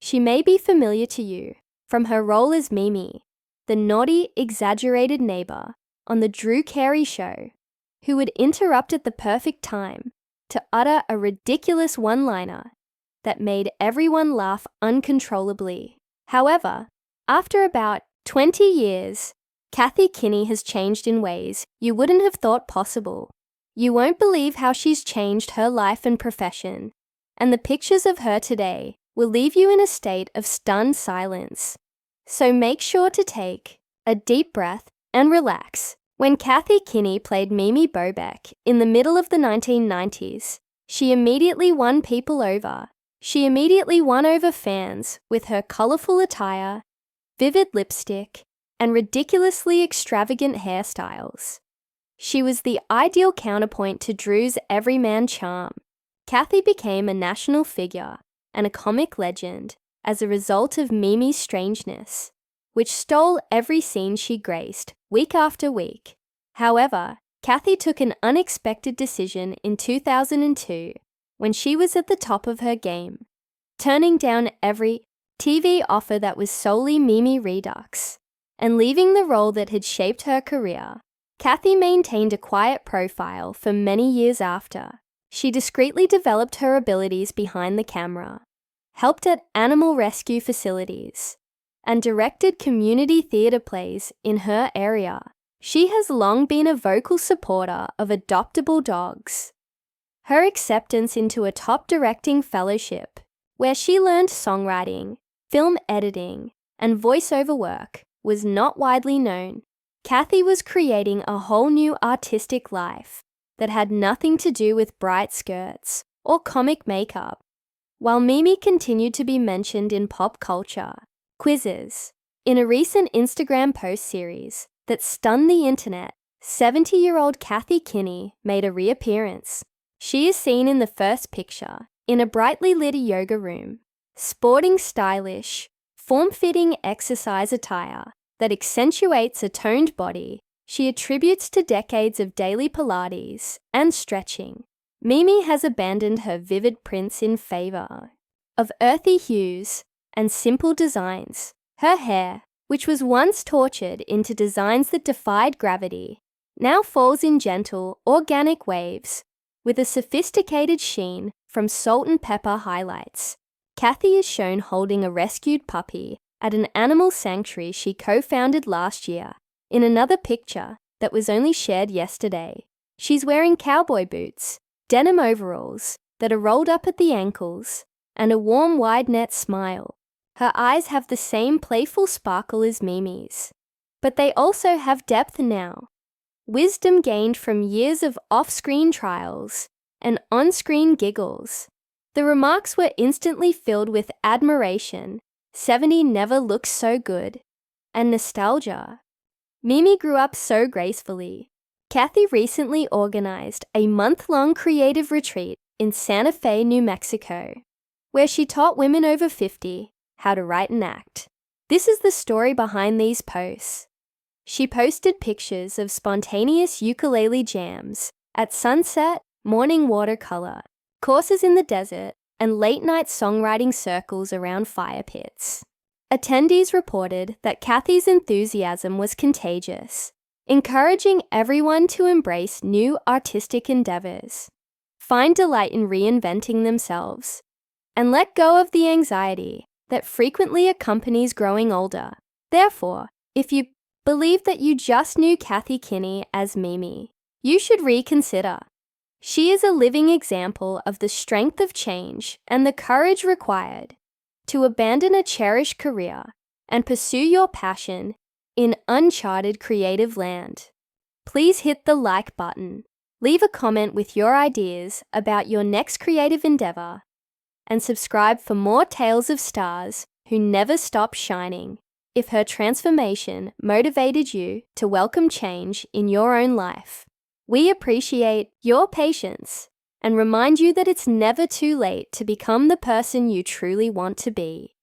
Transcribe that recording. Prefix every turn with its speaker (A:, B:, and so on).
A: She may be familiar to you from her role as Mimi, the naughty, exaggerated neighbor on The Drew Carey Show, who would interrupt at the perfect time to utter a ridiculous one-liner that made everyone laugh uncontrollably. However, after about 20 years, Kathy Kinney has changed in ways you wouldn't have thought possible. You won't believe how she's changed her life and profession, and the pictures of her today will leave you in a state of stunned silence. So make sure to take a deep breath and relax. When Kathy Kinney played Mimi Bobek in the middle of the 1990s, she immediately won people over. She immediately won over fans with her colorful attire, vivid lipstick, and ridiculously extravagant hairstyles. She was the ideal counterpoint to Drew's everyman charm. Kathy became a national figure and a comic legend as a result of Mimi's strangeness, which stole every scene she graced week after week. However, Kathy took an unexpected decision in 2002 when she was at the top of her game, turning down every TV offer that was solely Mimi Redux and leaving the role that had shaped her career. Kathy maintained a quiet profile for many years after. She discreetly developed her abilities behind the camera, helped at animal rescue facilities, and directed community theatre plays in her area. She has long been a vocal supporter of adoptable dogs. Her acceptance into a top directing fellowship, where she learned songwriting, film editing, and voiceover work, was not widely known. Kathy was creating a whole new artistic life that had nothing to do with bright skirts or comic makeup. While Mimi continued to be mentioned in pop culture, quizzes, in a recent Instagram post series that stunned the internet, 70-year-old Kathy Kinney made a reappearance. She is seen in the first picture in a brightly lit yoga room, sporting stylish, form-fitting exercise attire that accentuates a toned body she attributes to decades of daily Pilates and stretching. Mimi has abandoned her vivid prints in favor of earthy hues and simple designs. Her hair, which was once tortured into designs that defied gravity, now falls in gentle, organic waves with a sophisticated sheen from salt and pepper highlights. Kathy is shown holding a rescued puppy at an animal sanctuary she co-founded last year. In another picture that was only shared yesterday, she's wearing cowboy boots, denim overalls that are rolled up at the ankles, and a warm wide net smile. Her eyes have the same playful sparkle as Mimi's, but they also have depth now. Wisdom gained from years of off-screen trials and on-screen giggles. The remarks were instantly filled with admiration, 70 never looks so good, and nostalgia. Mimi grew up so gracefully. Kathy recently organized a month-long creative retreat in Santa Fe, New Mexico, where she taught women over 50 how to write and act. This is the story behind these posts. She posted pictures of spontaneous ukulele jams at sunset, morning watercolor, courses in the desert, and late-night songwriting circles around fire pits. Attendees reported that Kathy's enthusiasm was contagious, encouraging everyone to embrace new artistic endeavors, find delight in reinventing themselves, and let go of the anxiety that frequently accompanies growing older. Therefore, if you believe that you just knew Kathy Kinney as Mimi, you should reconsider. She is a living example of the strength of change and the courage required to abandon a cherished career and pursue your passion in uncharted creative land. Please hit the like button, leave a comment with your ideas about your next creative endeavor, and subscribe for more tales of stars who never stop shining. If her transformation motivated you to welcome change in your own life, we appreciate your patience and remind you that it's never too late to become the person you truly want to be.